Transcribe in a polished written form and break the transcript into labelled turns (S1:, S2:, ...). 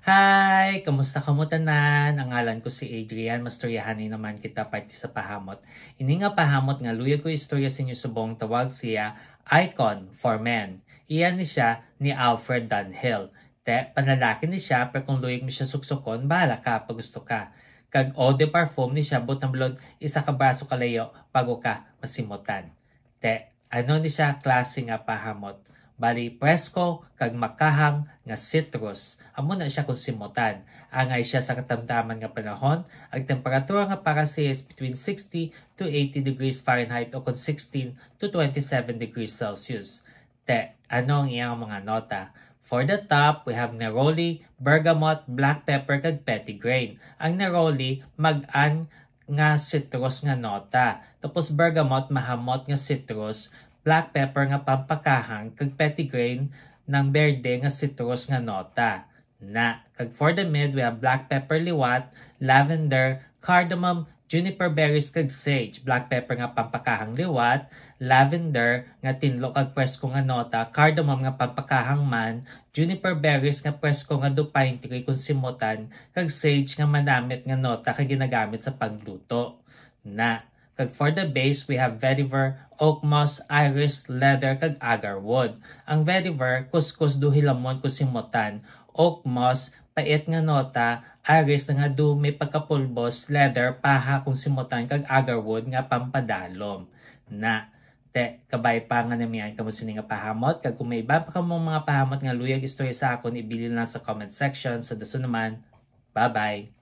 S1: Hi! Kamusta ka mo tanan? Ang ngalan ko si Adrian. Mastoryahanin naman kita parte sa pahamot. Ini nga pahamot nga luya ko istorya sa inyo subong tawag siya Icon for Men. Iyan ni siya ni Alfred Dunhill. Panlalaki ni siya pero kung luyag mo siya suksukon, bahala ka pag gusto ka. Kag eau de parfum ni siya butang blood isa ka braso kalayo bago ka masimutan. Ano ni siya klase nga pahamot? Bali presko kag makahang nga citrus. Amo na siya kung simutan. Angay siya sa katamtaman nga panahon. Ang temperatura nga para siya is between 60 to 80 degrees Fahrenheit o kung 16 to 27 degrees Celsius. Ano ang iyang mga nota? For the top, we have neroli, bergamot, black pepper, kag petitgrain. Ang neroli, mag-an nga citrus nga nota. Tapos bergamot, mahamot nga citrus, black pepper nga pampakahang, kag petitgrain ng berde nga citrus nga nota. Kag for the mid, we have black pepper liwat, lavender, cardamom, juniper berries kag sage. Black pepper nga pampakahang liwat, lavender nga tinlo kag presko nga nota, cardamom nga pampakahang man, juniper berries nga presko nga dupine tree kung simutan, kag sage nga manamit nga nota kag ginagamit sa pagluto. Kag for the base, we have vetiver, oak moss, iris, leather, kag agarwood. Ang vetiver, kuskus do hilamon kusimutan, oak moss, pait nga nota, iris nga do may pagkapulbos, leather, paha kung simutan, kag agarwood nga pampadalom. Kabay pa nga namiyan kamo sini nga pahamot, kag kung may iba pa kamo mga pahamot nga luyag istorya sa akon, ibili lang sa comment section. So daso naman, bye-bye!